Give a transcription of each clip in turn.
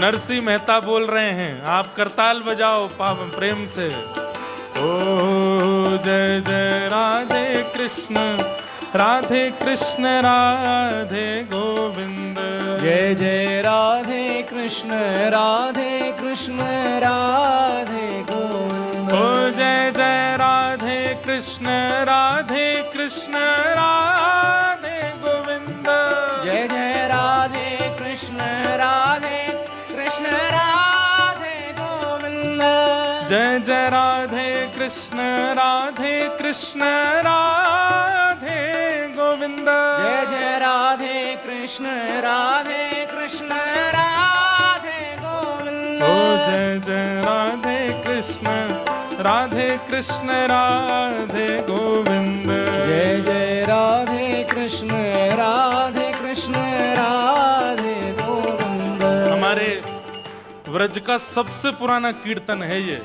नरसिंह मेहता बोल रहे हैं, आप करताल बजाओ प्रेम से। ओ जय जय राधे कृष्ण राधे कृष्ण राधे गोविंद। जय जय राधे कृष्ण राधे गोविंद। ओ जय जय राधे कृष्ण राधे गोविंद। जय जय राधे कृष्ण राधे गोविंद। जय जय राधे कृष्ण राधे गोविंद। जय जय राधे कृष्ण राधे गोविंद। ओ जय जय राधे कृष्ण राधे गोविंद। जय जय राधे कृष्ण राधे गोविंद। हमारे व्रज का सबसे पुराना कीर्तन है ये।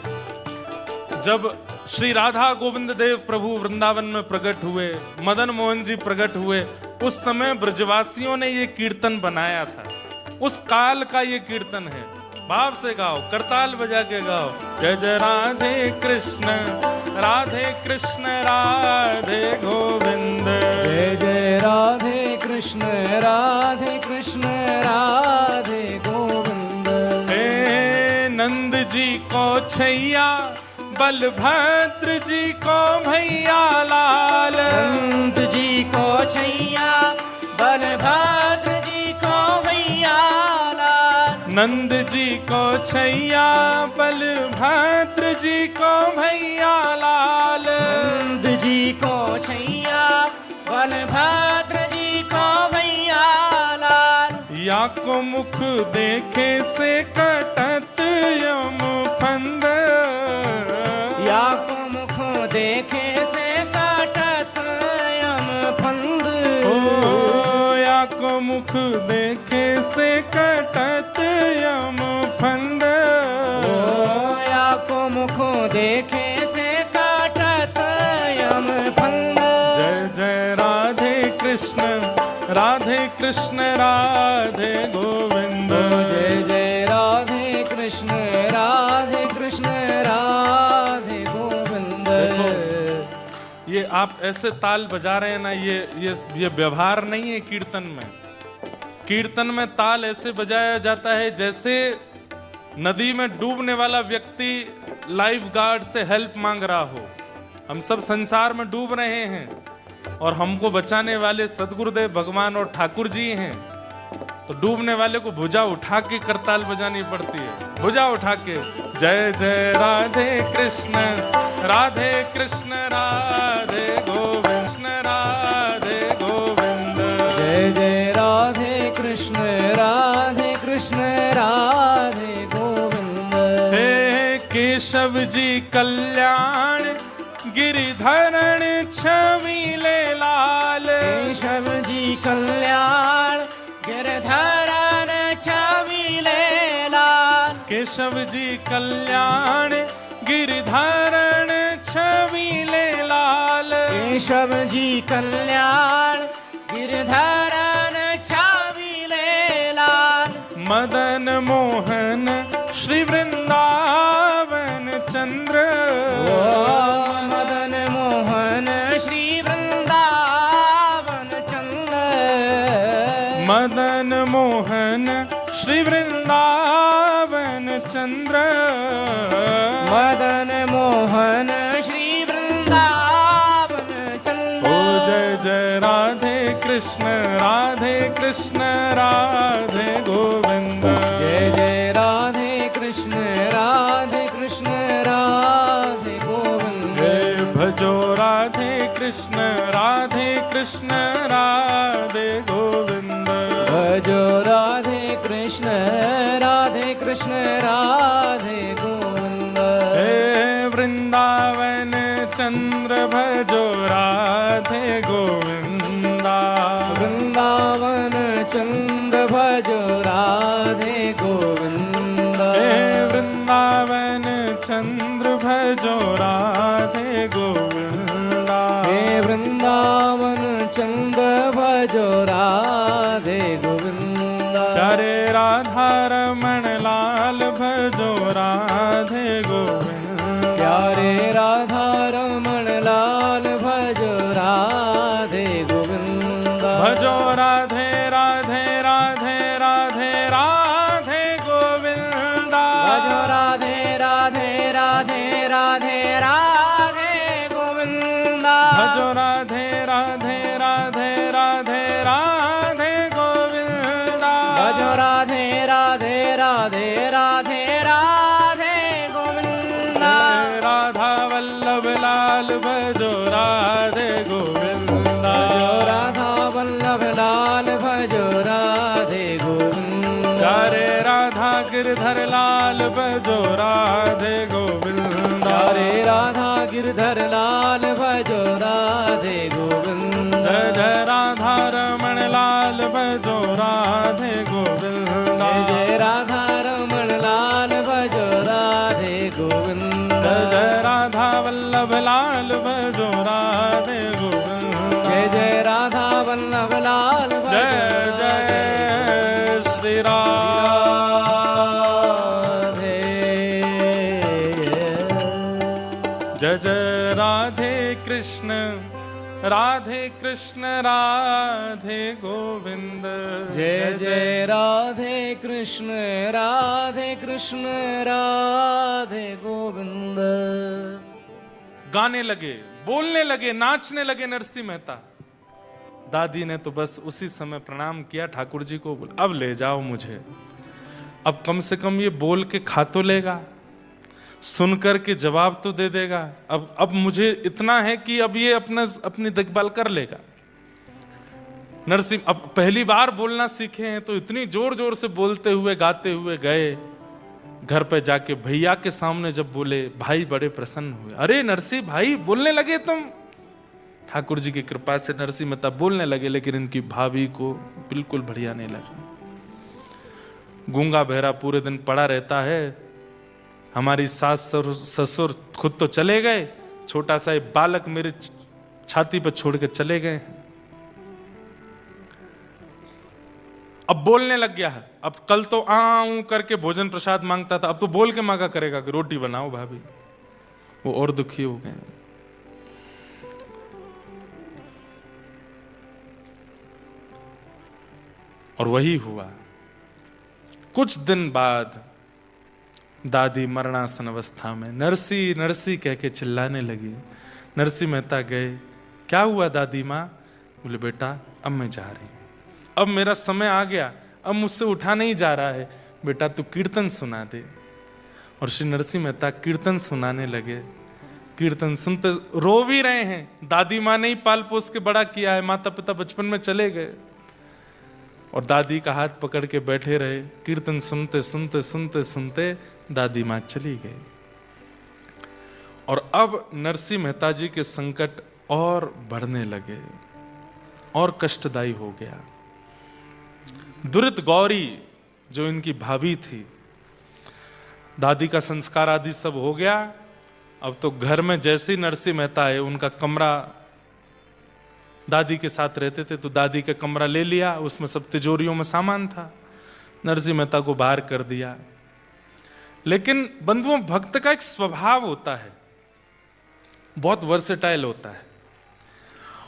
जब श्री राधा गोविंद देव प्रभु वृंदावन में प्रकट हुए, मदन मोहन जी प्रकट हुए, उस समय ब्रजवासियों ने ये कीर्तन बनाया था। उस काल का ये कीर्तन है। भाव से गाओ, करताल बजा के गाओ। जय जय राधे कृष्ण राधे गोविंद। जय जय राधे कृष्ण राधे गोविंद। हे नंद जी को छैया, बलभद्र जी को भैया लाल। नंद जी को छैया, बलभद्र जी को भैया लाल। नंद जी को छैया, बलभद्र जी को भैया लाल। नंद जी को छैया, बलभद्र जी को भैया लाल। या को मुख देखे से कटत यम फंद। या को मुख देखे से कटत यम फंद। ओ या को मुख देखे से कटत यम फंद। ओ या को मुख देखे से कटत यम फंद। जय जय राधे कृष्ण राधे गोविंद। जय जय राधे कृष्ण राधे गोविंद। ये आप ऐसे ताल बजा रहे हैं ना, ये व्यवहार नहीं है कीर्तन में। कीर्तन में ताल ऐसे बजाया जाता है जैसे नदी में डूबने वाला व्यक्ति लाइफ गार्ड से हेल्प मांग रहा हो। हम सब संसार में डूब रहे हैं और हमको बचाने वाले सदगुरुदेव भगवान और ठाकुर जी हैं। तो डूबने वाले को भुजा उठा के करताल बजानी पड़ती है, भुजा उठा के। जय जय राधे कृष्ण राधे गोविंद। राधे गोविंद। जय जय राधे कृष्ण राधे गोविंद। हे केशव जी कल्याण गिरिधरण छविले लाल। केशव जी कल्याण गिरधरण छविले लाल। केशव जी कल्याण गिरिधरण छविले लाल। केशव जी कल्याण गिरधरण छविले लाल। मदन मोहन श्री वृंदावन चंद्र। मदन मोहन श्री वृंदावन चंद्र। मदन मोहन श्री वृंदावन चंद्र। मदन मोहन श्री वृंदावन चंद्र। ओ जय जय राधे कृष्ण राधे गोविंद। जय जय राधे कृष्ण राधे गोविंद। जय भजो राधे कृष्ण राधे गोविंद। भजो राधे कृष्ण राधे गोविंद। हे वृंदावन चंद्र भजो राधे गोविंदा। वृंदावन चंद्र भजो राधे गोविंद। हे वृंदावन चंद्र भजो राधे गोविंदा। हे वृंदावन चंद्र भजो राधे गोविंद। प्यारे राधा रमण लाल भजो राधे गोविंद। प्यारे राधा रमण लाल भजो राधे गोविंद। भजो राधे राधे राधे राधे राधे गोविंदा। भजो राधे राधे राधे राधे राधे गोविंदा। भजो राधे राधे राधे राधे राधे गोविंदा। भजो राधे राधे राधे राधे राधे गोविंदा। राधा वल्लभ लाल भजो राधे गोविंदा। भजो राधा वल्लभ लाल भजो राधे गोविंदा। रे राधा गिरधर लाल भजो राधे गोविंदा। रे राधा गिरधर लाल भजो राधे गोविंदा। जय राधा रमण लाल भजो राधे गोविंदा। जय राधा रमण लाल भजो राधे गोविंदा। जय राधा वल्लभ लाल भजो राधे गोविंदा। जय जय राधा वल्लभ लाल भजो जय जय श्री राधे। जय जय राधे कृष्ण राधे गोविंद। जय जय राधे कृष्ण राधे गोविंद। गाने लगे, बोलने लगे, नाचने लगे नरसिंह मेहता। दादी ने तो बस उसी समय प्रणाम किया ठाकुर जी को, बोला अब ले जाओ मुझे, अब कम से कम ये बोल के खा तो लेगा, सुन कर के जवाब तो दे देगा। अब मुझे इतना है कि अब ये अपनी देखभाल कर लेगा। नरसिंह अब पहली बार बोलना सीखे हैं तो इतनी जोर जोर से बोलते हुए गाते हुए गए। घर पे जाके भैया के सामने जब बोले, भाई बड़े प्रसन्न हुए। अरे नरसिंह भाई बोलने लगे तुम। ठाकुर जी की कृपा से नरसिंह मेहता बोलने लगे, लेकिन इनकी भाभी को बिल्कुल बढ़िया नहीं लगा। गूंगा बहरा पूरे दिन पड़ा रहता है, हमारी सास ससुर खुद तो चले गए, छोटा सा एक बालक मेरे छाती पर छोड़ के चले गए। अब बोलने लग गया है। अब कल तो आऊं करके भोजन प्रसाद मांगता था, अब तो बोल के मांगा करेगा कि रोटी बनाओ भाभी। वो और दुखी हो गए। और वही हुआ। कुछ दिन बाद दादी मरणासन अवस्था में नरसी नरसी कह के चिल्लाने लगी। नरसिंह मेहता गए, क्या हुआ दादी माँ? बोले बेटा अब मैं जा रही हूं, अब मेरा समय आ गया, अब मुझसे उठा नहीं जा रहा है, बेटा तू कीर्तन सुना दे। और श्री नरसिंह मेहता कीर्तन सुनाने लगे। कीर्तन सुनते रो भी रहे हैं, दादी माँ ने ही पाल पोस के बड़ा किया है, माता पिता बचपन में चले गए और दादी का हाथ पकड़ के बैठे रहे। कीर्तन सुनते सुनते सुनते सुनते दादी माँ चली गई। और अब नरसिंह मेहता जी के संकट और बढ़ने लगे और कष्टदायी हो गया। दुरित गौरी जो इनकी भाभी थी, दादी का संस्कार आदि सब हो गया। अब तो घर में जैसे ही नरसिंह मेहता है, उनका कमरा, दादी के साथ रहते थे तो दादी का कमरा ले लिया, उसमें सब तिजोरियों में सामान था, नरसिंह मेहता को बाहर कर दिया। लेकिन बंधुओं, भक्त का एक स्वभाव होता है, बहुत वर्सेटाइल होता है,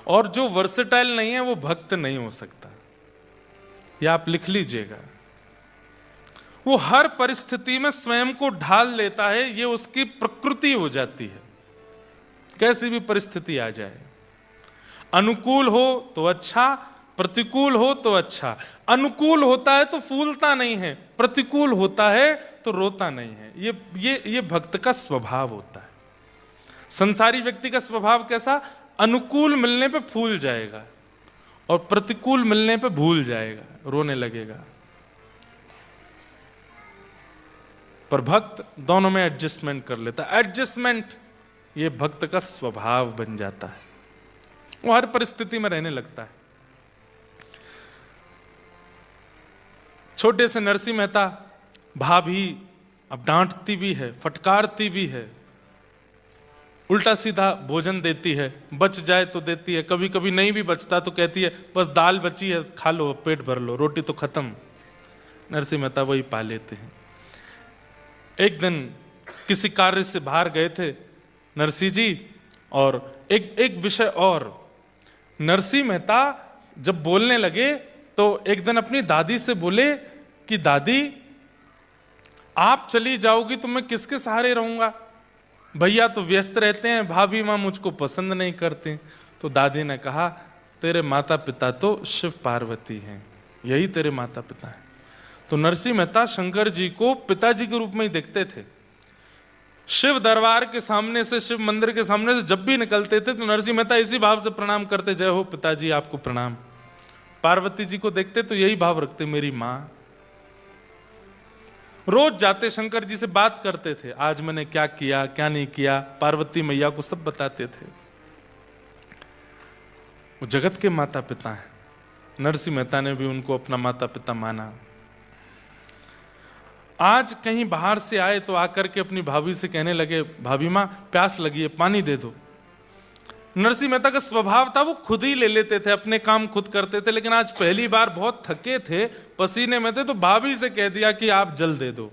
और जो वर्सेटाइल नहीं है वो भक्त नहीं हो सकता। या आप लिख लीजिएगा, वो हर परिस्थिति में स्वयं को ढाल लेता है, ये उसकी प्रकृति हो जाती है, कैसी भी परिस्थिति आ जाए। अनुकूल हो तो अच्छा, प्रतिकूल हो तो अच्छा। अनुकूल होता है तो फूलता नहीं है, प्रतिकूल होता है तो रोता नहीं है। ये भक्त का स्वभाव होता है। संसारी व्यक्ति का स्वभाव कैसा? अनुकूल मिलने पे फूल जाएगा और प्रतिकूल मिलने पे भूल जाएगा, रोने लगेगा। पर भक्त दोनों में एडजस्टमेंट कर लेता है। एडजस्टमेंट ये भक्त का स्वभाव बन जाता है, वो हर परिस्थिति में रहने लगता है। छोटे से नरसिंह मेहता भाभी अब डांटती भी है, फटकारती भी है, उल्टा सीधा भोजन देती है, बच जाए तो देती है, कभी कभी नहीं भी बचता तो कहती है बस दाल बची है खा लो, पेट भर लो, रोटी तो खत्म। नरसिंह मेहता वही पा लेते हैं। एक दिन किसी कार्य से बाहर गए थे नरसिंह जी, और एक विषय और, नरसिंह मेहता जब बोलने लगे तो एक दिन अपनी दादी से बोले कि दादी आप चली जाओगी तो मैं किसके सहारे रहूंगा, भैया तो व्यस्त रहते हैं, भाभी माँ मुझको पसंद नहीं करते। तो दादी ने कहा तेरे माता पिता तो शिव पार्वती हैं, यही तेरे माता पिता हैं। तो नरसिंह मेहता शंकर जी को पिताजी के रूप में ही देखते थे। शिव दरबार के सामने से, शिव मंदिर के सामने से जब भी निकलते थे तो नरसिंह मेहता इसी भाव से प्रणाम करते, जय हो पिताजी आपको प्रणाम। पार्वती जी को देखते तो यही भाव रखते, मेरी माँ। रोज जाते शंकर जी से बात करते थे, आज मैंने क्या किया क्या नहीं किया, पार्वती मैया को सब बताते थे। वो जगत के माता पिता हैं, नरसिंह मेहता ने भी उनको अपना माता पिता माना। आज कहीं बाहर से आए तो आकर के अपनी भाभी से कहने लगे, भाभी माँ प्यास लगी है पानी दे दो। नरसिंह मेहता का स्वभाव था वो खुद ही ले लेते थे, अपने काम खुद करते थे, लेकिन आज पहली बार बहुत थके थे, पसीने में थे, तो भाभी से कह दिया कि आप जल दे दो।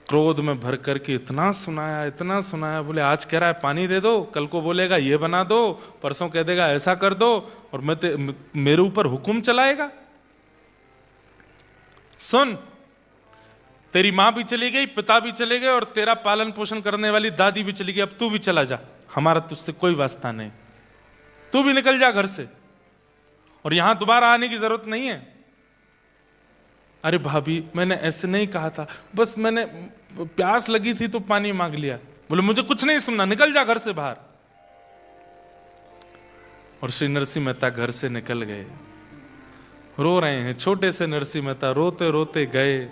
क्रोध में भर करके इतना सुनाया, बोले आज कह रहा है पानी दे दो, कल को बोलेगा ये बना दो, परसों कह देगा ऐसा कर दो, और मेरे ऊपर हुक्म चलाएगा। सुन, तेरी माँ भी चली गई, पिता भी चले गए, और तेरा पालन पोषण करने वाली दादी भी चली गई, अब तू भी चला जा, हमारा तुझसे कोई वास्ता नहीं, तू भी निकल जा घर से, और यहां दोबारा आने की जरूरत नहीं है। अरे भाभी मैंने ऐसे नहीं कहा था, बस मैंने प्यास लगी थी तो पानी मांग लिया। बोले मुझे कुछ नहीं सुनना, निकल जा घर से बाहर। और श्री नरसिंह मेहता घर से निकल गए, रो रहे हैं। छोटे से नरसिंह मेहता रोते रोते गए,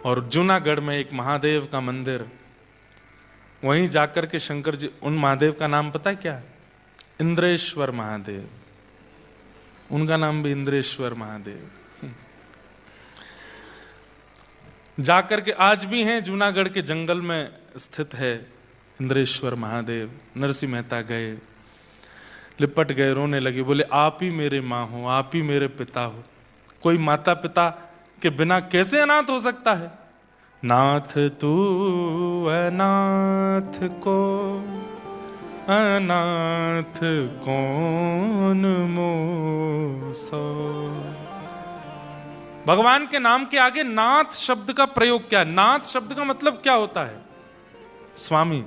और जूनागढ़ में एक महादेव का मंदिर, वहीं जाकर के शंकर जी, उन महादेव का नाम पता है क्या है? इंद्रेश्वर महादेव, उनका नाम भी इंद्रेश्वर महादेव। जाकर के आज भी हैं, जूनागढ़ के जंगल में स्थित है इंद्रेश्वर महादेव। नरसिंह मेहता गए, लिपट गए, रोने लगे, बोले आप ही मेरे माँ हो, आप ही मेरे पिता हो, कोई माता पिता के बिना कैसे अनाथ हो सकता है। नाथ तू अनाथ को अनाथ कौन मोसो। भगवान के नाम के आगे नाथ शब्द का प्रयोग क्या है? नाथ शब्द का मतलब क्या होता है? स्वामी।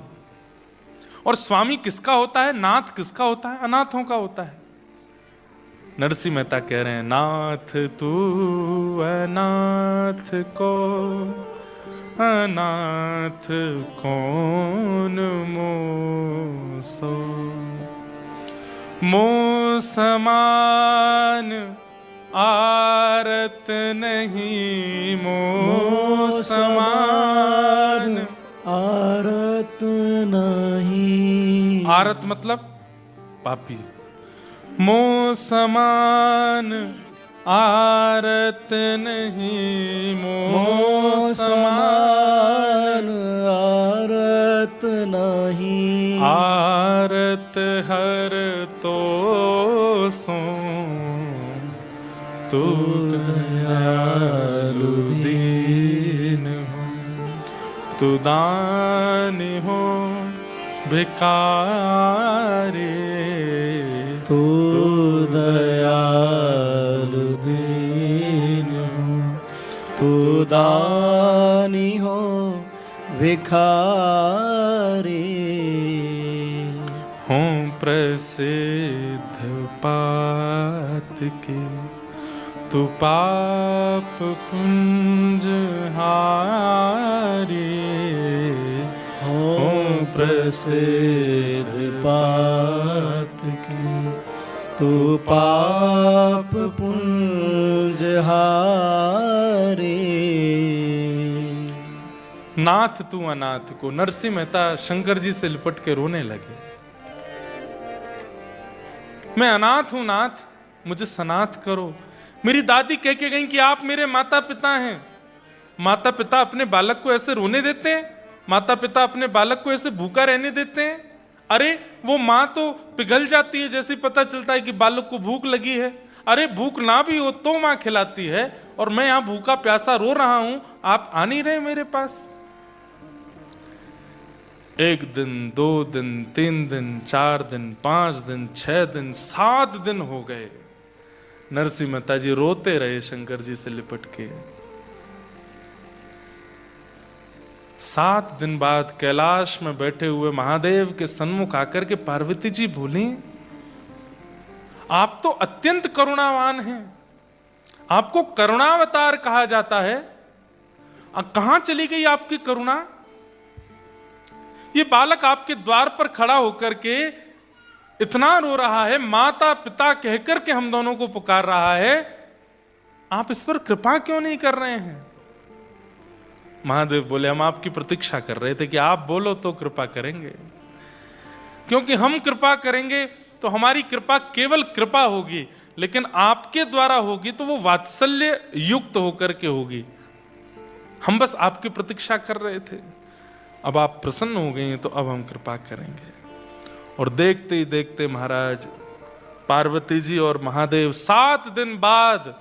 और स्वामी किसका होता है? नाथ किसका होता है? अनाथों का होता है। नरसिंह मेहता कह रहे हैं, नाथ तू अनाथ को अनाथ कौन मोसो। मो समान आरत नहीं, मो समान आरत नहीं। आरत मतलब पापी। मो समान आरत नहीं, मो समान आरत नहीं। आरत हर तो सो तू दयालु दीन हो, तू दान हो भिखारी, तू दयालु दीन हो, तू दानी हो भिखारी। हों प्रसिद्ध पात के तू पाप पुंज हारी। हों प्रसिद्ध पात के तू पाप पुंज हारे। नाथ तू अनाथ को। नरसिंह मेहता शंकर जी से लिपट के रोने लगे, मैं अनाथ हूं नाथ, मुझे सनाथ करो। मेरी दादी कह के गई कि आप मेरे माता पिता हैं। माता पिता अपने बालक को ऐसे रोने देते हैं? माता पिता अपने बालक को ऐसे भूखा रहने देते हैं? अरे वो माँ तो पिघल जाती है जैसे पता चलता है कि बालक को भूख लगी है। अरे भूख ना भी हो तो मां खिलाती है, और मैं यहां भूखा प्यासा रो रहा हूं, आप आ नहीं रहे मेरे पास। 1 दिन, 2 दिन, 3 दिन, 4 दिन, 5 दिन, 6 दिन, 7 दिन हो गए। नरसिंह मेहता जी रोते रहे शंकर जी से लिपट के। 7 दिन बाद कैलाश में बैठे हुए महादेव के सन्मुख आकर के पार्वती जी बोली, आप तो अत्यंत करुणावान हैं, आपको करुणावतार कहा जाता है, कहां चली गई आपकी करुणा? ये बालक आपके द्वार पर खड़ा होकर के इतना रो रहा है, माता पिता कहकर के हम दोनों को पुकार रहा है, आप इस पर कृपा क्यों नहीं कर रहे हैं? महादेव बोले, हम आपकी प्रतीक्षा कर रहे थे कि आप बोलो तो कृपा करेंगे, क्योंकि हम कृपा करेंगे तो हमारी कृपा केवल कृपा होगी, लेकिन आपके द्वारा होगी तो वो वात्सल्य युक्त होकर के होगी। हम बस आपकी प्रतीक्षा कर रहे थे, अब आप प्रसन्न हो गए हैं तो अब हम कृपा करेंगे। और देखते ही देखते महाराज पार्वती जी और महादेव 7 दिन बाद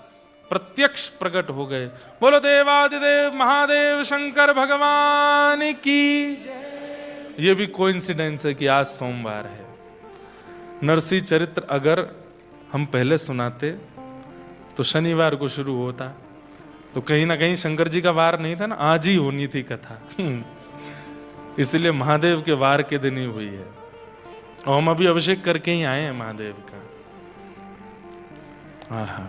प्रत्यक्ष प्रकट हो गए। बोलो देवादिदेव महादेव शंकर भगवान की। ये भी कोइंसिडेंस है कि आज सोमवार है। नरसिंह चरित्र अगर हम पहले सुनाते तो शनिवार को शुरू होता, तो कहीं ना कहीं शंकर जी का वार नहीं था ना, आज ही होनी थी कथा। इसलिए महादेव के वार के दिन ही हुई है, और हम अभी अभिषेक करके ही आए हैं महादेव का। आहा,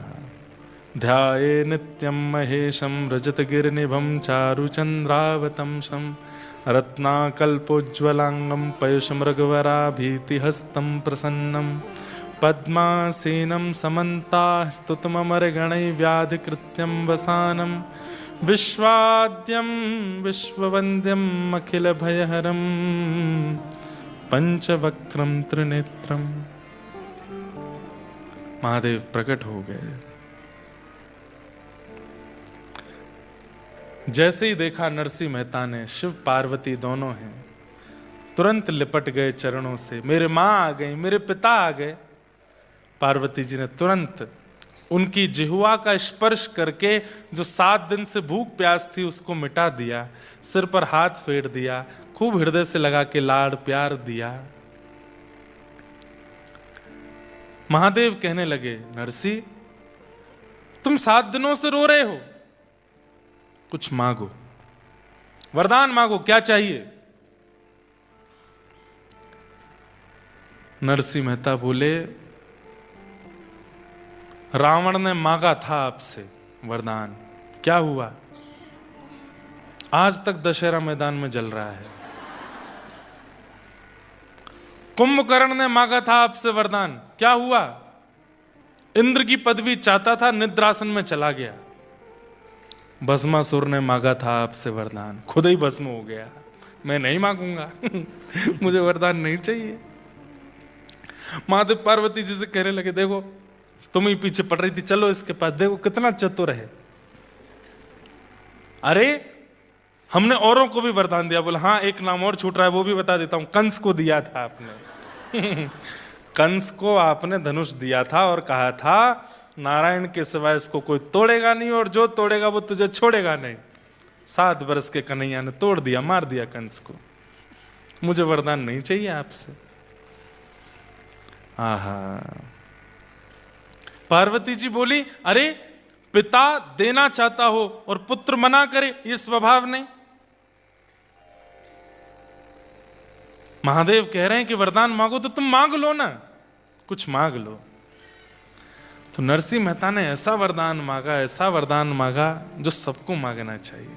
ध्याये नित्यं महेशं रजतगिरिनिभं चारुचन्द्रावतंसं रत्नाकल्पोज्ज्वलांगं पयुषमृगवराभीतिहस्तं प्रसन्नं पद्मासीनं समन्ताः स्तुतममरगणैर्व्याधिकृत्यं वसानं विश्वाद्यं विश्ववन्द्यम् अखिलभयहरं पंचवक्रं त्रिनेत्रम्। महादेव प्रकट हो गए। जैसे ही देखा नरसिंह मेहता ने शिव पार्वती दोनों हैं, तुरंत लिपट गए चरणों से। मेरे माँ आ गई, मेरे पिता आ गए। पार्वती जी ने तुरंत उनकी जिह्वा का स्पर्श करके जो 7 दिन से भूख प्यास थी उसको मिटा दिया, सिर पर हाथ फेर दिया, खूब हृदय से लगा के लाड़ प्यार दिया। महादेव कहने लगे, नरसिंह तुम 7 दिनों से रो रहे हो, कुछ मांगो, वरदान मांगो, क्या चाहिए? नरसिंह मेहता बोले, रावण ने मांगा था आपसे वरदान, क्या हुआ? आज तक दशहरा मैदान में जल रहा है। कुंभकर्ण ने मांगा था आपसे वरदान, क्या हुआ? इंद्र की पदवी चाहता था, निद्रासन में चला गया। भस्मासुर ने मांगा था आपसे वरदान, खुद ही भस्म हो गया। मैं नहीं मांगूंगा। मुझे वरदान नहीं चाहिए। महादेव पार्वती जी से कहने लगे, देखो तुम ही पीछे पड़ रही थी, चलो इसके पास, देखो कितना चतुर है। अरे हमने औरों को भी वरदान दिया। बोले हाँ, एक नाम और छूट रहा है, वो भी बता देता हूं। कंस को दिया था आपने। कंस को आपने धनुष दिया था और कहा था नारायण के सिवाय इसको कोई तोड़ेगा नहीं, और जो तोड़ेगा वो तुझे छोड़ेगा नहीं। 7 वर्ष के कन्हैया ने तोड़ दिया, मार दिया कंस को। मुझे वरदान नहीं चाहिए आपसे। आहा, पार्वती जी बोली, अरे पिता देना चाहता हो और पुत्र मना करे, ये स्वभाव नहीं। महादेव कह रहे हैं कि वरदान मांगो, तो तुम मांग लो ना, कुछ मांग लो। तो नरसिंह मेहता ने ऐसा वरदान मांगा, ऐसा वरदान मांगा जो सबको मांगना चाहिए।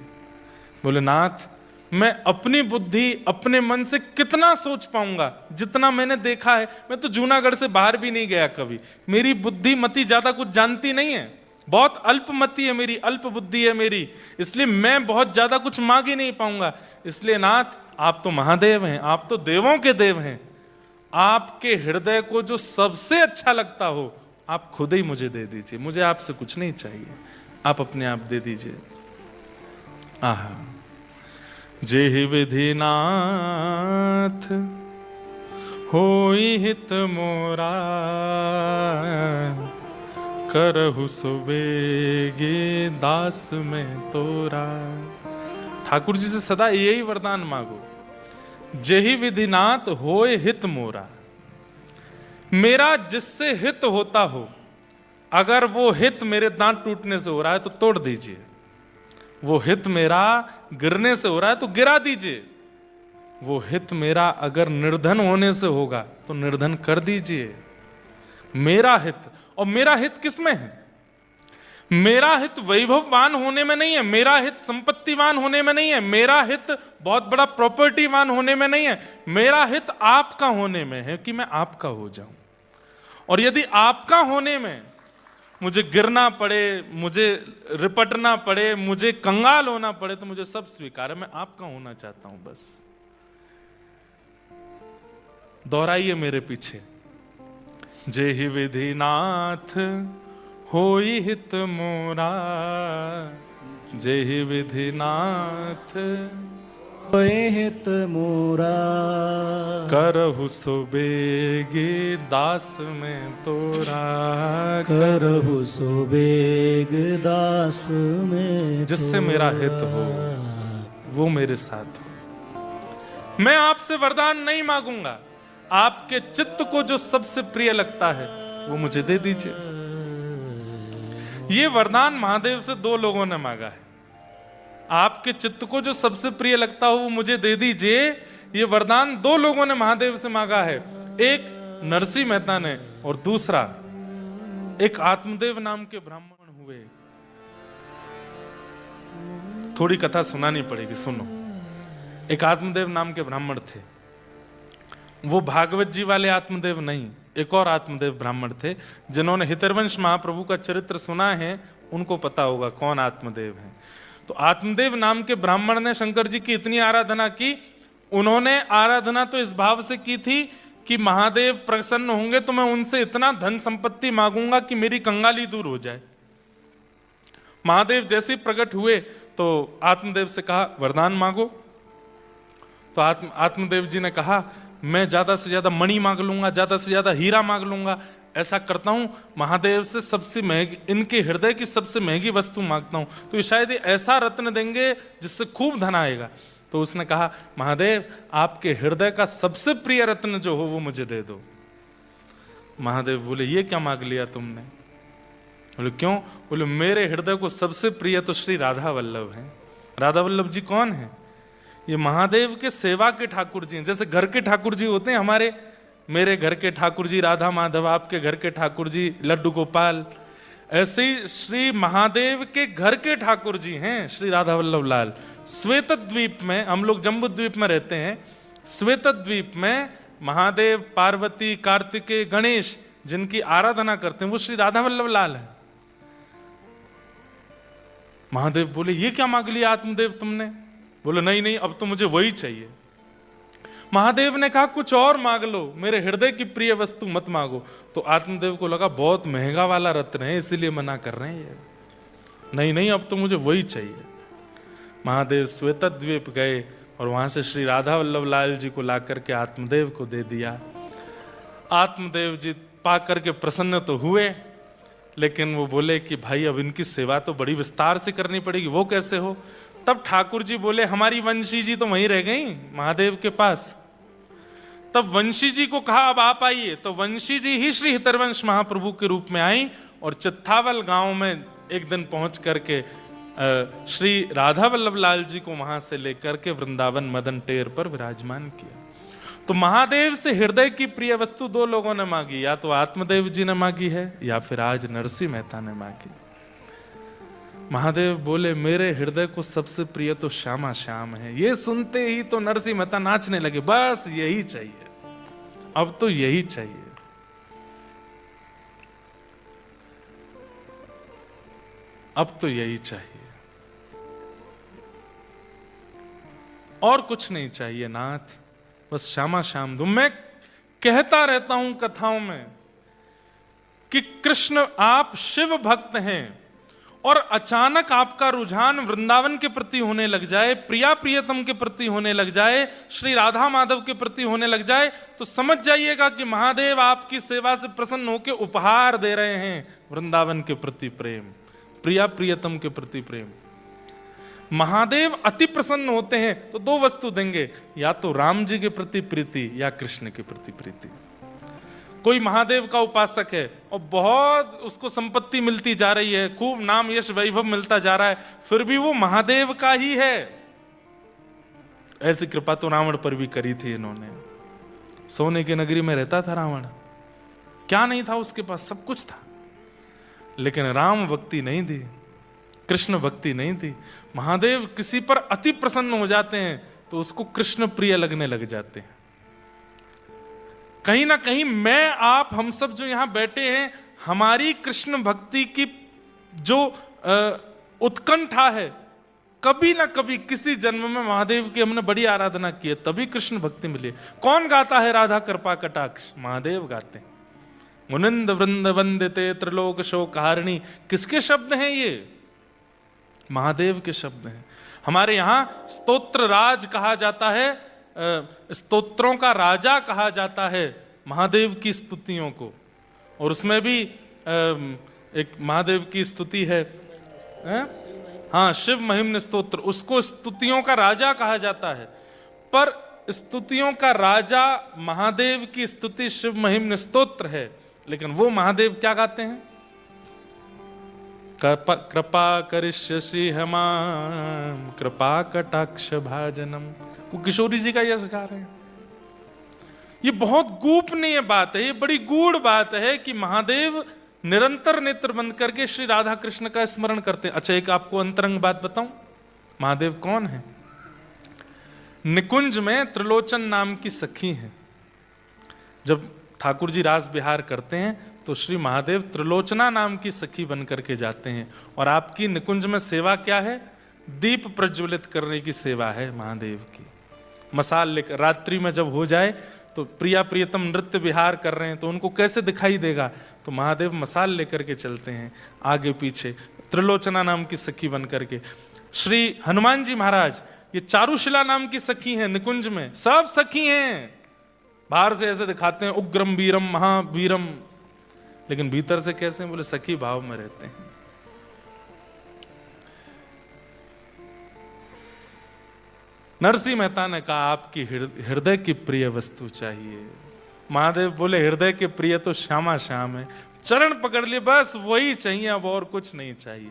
बोले, नाथ मैं अपनी बुद्धि अपने मन से कितना सोच पाऊंगा, जितना मैंने देखा है। मैं तो जूनागढ़ से बाहर भी नहीं गया कभी। मेरी बुद्धि मति ज्यादा कुछ जानती नहीं है, बहुत अल्पमति है मेरी, अल्प बुद्धि है मेरी, इसलिए मैं बहुत ज्यादा कुछ मांग ही नहीं पाऊंगा। इसलिए नाथ आप तो महादेव हैं, आप तो देवों के देव हैं, आपके हृदय को जो सबसे अच्छा लगता हो आप खुद ही मुझे दे दीजिए। मुझे आपसे कुछ नहीं चाहिए, आप अपने आप दे दीजिए। आहा, जेहि विधि नाथ होई हित मोरा, करहु सुबेगे दास में तोरा। ठाकुर जी से सदा यही वरदान मांगो, जेहि विधिनाथ होए हित मोरा। मेरा जिससे हित होता हो, अगर वो हित मेरे दांत टूटने से हो रहा है तो तोड़ दीजिए, वो हित मेरा गिरने से हो रहा है तो गिरा दीजिए, वो हित मेरा अगर निर्धन होने से होगा तो निर्धन कर दीजिए। मेरा हित, और मेरा हित किसमें है? मेरा हित वैभववान होने में नहीं है, मेरा हित संपत्तिवान होने में नहीं है, मेरा हित बहुत बड़ा प्रॉपर्टीवान होने में नहीं है, मेरा हित आपका होने में है कि मैं आपका हो जाऊं। और यदि आपका होने में मुझे गिरना पड़े, मुझे रिपटना पड़े, मुझे कंगाल होना पड़े, तो मुझे सब स्वीकार है, मैं आपका होना चाहता हूं। बस दोहराइए मेरे पीछे, जेहि विधिनाथ होई हित मोरा, जेहि विधिनाथ होए हित मोरा। करहु सुबेगे दास में तोरा, करहु सुबेग दास में जिससे मेरा हित हो वो मेरे साथ हो। मैं आपसे वरदान नहीं मांगूंगा, आपके चित्त को जो सबसे प्रिय लगता है वो मुझे दे दीजिए। ये वरदान महादेव से दो लोगों ने मांगा है। आपके चित्त को जो सबसे प्रिय लगता हो वो मुझे दे दीजिए, ये वरदान दो लोगों ने महादेव से मांगा है। एक नरसिंह मेहता ने और दूसरा एक आत्मदेव नाम के ब्राह्मण हुए। थोड़ी कथा सुनानी पड़ेगी, सुनो। एक आत्मदेव नाम के ब्राह्मण थे, वो भागवत जी वाले आत्मदेव नहीं, एक और आत्मदेव ब्राह्मण थे जिन्होंने हितरवंश महाप्रभु का चरित्र सुना है, उनको पता होगा कौन आत्मदेव है। तो आत्मदेव नाम के ब्राह्मण ने शंकर जी की इतनी आराधना की, उन्होंने आराधना तो इस भाव से की थी कि महादेव प्रसन्न होंगे तो मैं उनसे इतना धन संपत्ति मांगूंगा कि मेरी कंगाली दूर हो जाए। महादेव जैसे ही प्रकट हुए तो आत्मदेव से कहा वरदान मांगो। तो आत्मदेव जी ने कहा मैं ज्यादा से ज्यादा मणि मांग लूंगा, ज्यादा से ज्यादा हीरा मांग लूंगा। ऐसा करता हूं, महादेव से सबसे महंगी, इनके हृदय की सबसे महंगी वस्तु मांगता हूं, तो ये शायद ऐसा रत्न देंगे जिससे खूब धन आएगा। तो उसने कहा महादेव आपके हृदय का सबसे प्रिय रत्न जो हो वो मुझे दे दो। महादेव बोले ये क्या मांग लिया तुमने? बोले क्यों? बोले मेरे हृदय को सबसे प्रिय तो श्री राधा वल्लभ है। राधा वल्लभ जी कौन है? ये महादेव के सेवा के ठाकुर जी हैं। जैसे घर के ठाकुर जी होते हैं हमारे, मेरे घर के ठाकुर जी राधा माधव, आपके घर के ठाकुर जी लड्डू गोपाल, ऐसे ही श्री महादेव के घर के ठाकुर जी हैं श्री राधा वल्लभ लाल। श्वेत द्वीप में, हम लोग जम्बू द्वीप में रहते हैं, श्वेत द्वीप में महादेव, पार्वती, कार्तिकेय, गणेश जिनकी आराधना करते हैं वो श्री राधा वल्लभ लाल है। महादेव बोले ये क्या मांग लिया आत्मदेव तुमने? बोले नहीं नहीं अब तो मुझे वही चाहिए। महादेव ने कहा कुछ और मांग लो, मेरे हृदय की प्रिय वस्तु मत मांगो। तो आत्मदेव को लगा बहुत महंगा वाला रत्न है इसीलिए मना कर रहे हैं। नहीं नहीं अब तो मुझे वही चाहिए। महादेव श्वेत द्वीप गए और वहां से श्री राधा वल्लभ लाल जी को ला करके आत्मदेव को दे दिया। आत्मदेव जी पा करके प्रसन्न तो हुए, लेकिन वो बोले कि भाई अब इनकी सेवा तो बड़ी विस्तार से करनी पड़ेगी। वो कैसे हो? तब ठाकुर जी बोले हमारी वंशी जी तो वहीं रह गई महादेव के पास। तब वंशी जी को कहा अब आप आइए। तो वंशी जी ही श्री हितरवंश महाप्रभु के रूप में आई और चित्थावल गांव में एक दिन पहुंच करके श्री राधा वल्लभ लाल जी को वहां से लेकर के वृंदावन मदन टेर पर विराजमान किया। तो महादेव से हृदय की प्रिय वस्तु दो लोगों ने मांगी, या तो आत्मदेव जी ने मांगी है या फिर आज नरसिंह मेहता ने मांगी। महादेव बोले मेरे हृदय को सबसे प्रिय तो श्यामा श्याम है। ये सुनते ही तो नरसिंह मेहता नाचने लगे, बस यही चाहिए, अब तो यही चाहिए। अब तो यही चाहिए, और कुछ नहीं चाहिए नाथ, बस श्यामा श्याम दो। मैं कहता रहता हूं कथाओं में कि कृष्ण आप शिव भक्त हैं और अचानक आपका रुझान वृंदावन के प्रति होने लग जाए, प्रिया प्रियतम के प्रति होने लग जाए, श्री राधा माधव के प्रति होने लग जाए, तो समझ जाइएगा कि महादेव आपकी सेवा से प्रसन्न होकर उपहार दे रहे हैं वृंदावन के प्रति प्रेम, प्रिया प्रियतम के प्रति प्रेम। महादेव अति प्रसन्न होते हैं तो दो वस्तु देंगे, या तो राम जी के प्रति प्रीति या कृष्ण के प्रति प्रीति। कोई महादेव का उपासक है और बहुत उसको संपत्ति मिलती जा रही है, खूब नाम यश वैभव मिलता जा रहा है, फिर भी वो महादेव का ही है, ऐसी कृपा तो रावण पर भी करी थी इन्होंने। सोने की नगरी में रहता था रावण, क्या नहीं था उसके पास, सब कुछ था, लेकिन राम भक्ति नहीं थी, कृष्ण भक्ति नहीं थी। महादेव किसी पर अति प्रसन्न हो जाते हैं तो उसको कृष्ण प्रिय लगने लग जाते हैं। कहीं ना कहीं मैं आप हम सब जो यहां बैठे हैं, हमारी कृष्ण भक्ति की जो उत्कंठा है, कभी ना कभी किसी जन्म में महादेव की हमने बड़ी आराधना की है, तभी कृष्ण भक्ति मिली। कौन गाता है राधा कृपा कटाक्ष? महादेव गाते हैं। मुनिंद वृंद वंदिते त्रिलोक शोकहारिणी, किसके शब्द हैं ये? महादेव के शब्द हैं। हमारे यहां स्तोत्र राज कहा जाता है, स्तोत्रों का राजा कहा जाता है महादेव की स्तुतियों को, और उसमें भी एक महादेव की स्तुति है, हाँ, शिव महिम्न स्तोत्र, उसको स्तुतियों का राजा कहा जाता है। पर स्तुतियों का राजा महादेव की स्तुति शिव महिम्न स्तोत्र है, लेकिन वो महादेव क्या गाते हैं? कृपा करिष्यसि हमाम कृपा कटाक्ष भाजनम। वो किशोरी जी का यह गा रहे हैं। ये बहुत गोपनीय बात है, ये बड़ी गूढ़ बात है कि महादेव निरंतर नेत्र बंद करके श्री राधा कृष्ण का स्मरण करते हैं। अच्छा, एक आपको अंतरंग बात बताऊं, महादेव कौन है? निकुंज में त्रिलोचन नाम की सखी है। जब ठाकुर जी रास विहार करते हैं तो श्री महादेव त्रिलोचना नाम की सखी बन करके जाते हैं, और आपकी निकुंज में सेवा क्या है? दीप प्रज्वलित करने की सेवा है महादेव की। मसाल लेकर रात्रि में जब हो जाए तो प्रिया प्रियतम नृत्य विहार कर रहे हैं तो उनको कैसे दिखाई देगा? तो महादेव मसाल लेकर के चलते हैं आगे पीछे, त्रिलोचना नाम की सखी बन करके। श्री हनुमान जी महाराज ये चारुशिला नाम की सखी हैं, निकुंज में सब सखी हैं। बाहर से ऐसे दिखाते हैं उग्रम वीरम महावीरम, लेकिन भीतर से कैसे हैं? बोले सखी भाव में रहते हैं। नरसिंह मेहता ने कहा आपकी हृदय की प्रिय वस्तु चाहिए। महादेव बोले हृदय के प्रिय तो श्यामा श्याम है, चरण पकड़ लिए बस वही चाहिए, अब और कुछ नहीं चाहिए।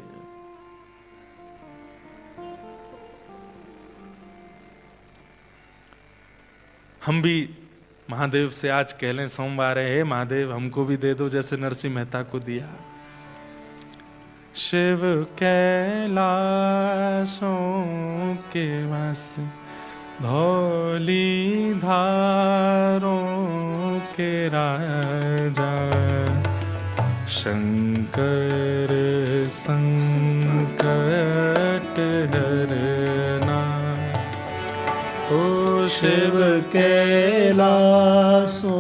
हम भी महादेव से आज कह लें सोमवार है, महादेव हमको भी दे दो जैसे नरसिंह मेहता को दिया। शिव कैलाशों के वास धौली धारों के राजा, शंकर संकट हरना। ओ शिव कैलाशों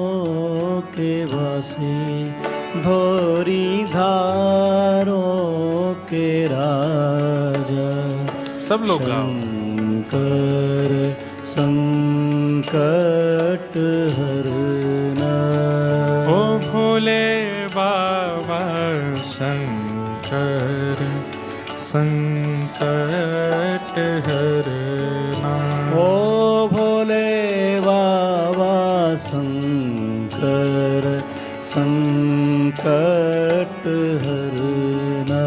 के वासी धौरी धारों के राजा, सब लोग शंकर संकट हरना। ओ भोले बाबा शंकर संकट हरना। ओ भोले बाबा शंकर संकट हरना।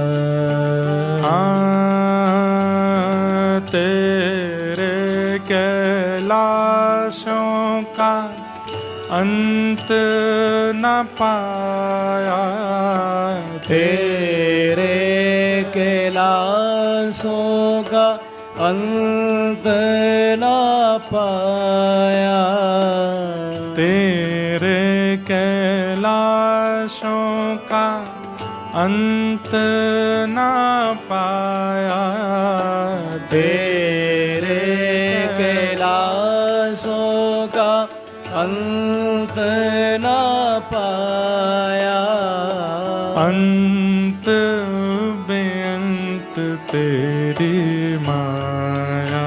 तेरे कैलाशों का अंत न पाया, तेरे कैलाशों का अंत न पाया, तेरे कैलाशों का अंत न पाया, तेरे कैलाशों का अंत न पाया, अंत बेअंत तेरी माया।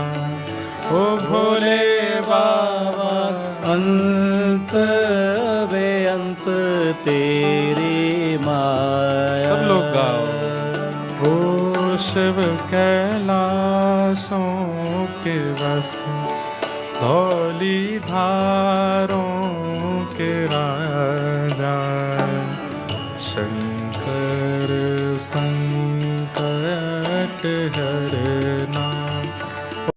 ओ भोले बाबा अंत बेअंत तेरी माया। सब लोग गाओ। ओ शिव कैलाशों के बस धौली धारों के राजा, शंकर संकट हरना।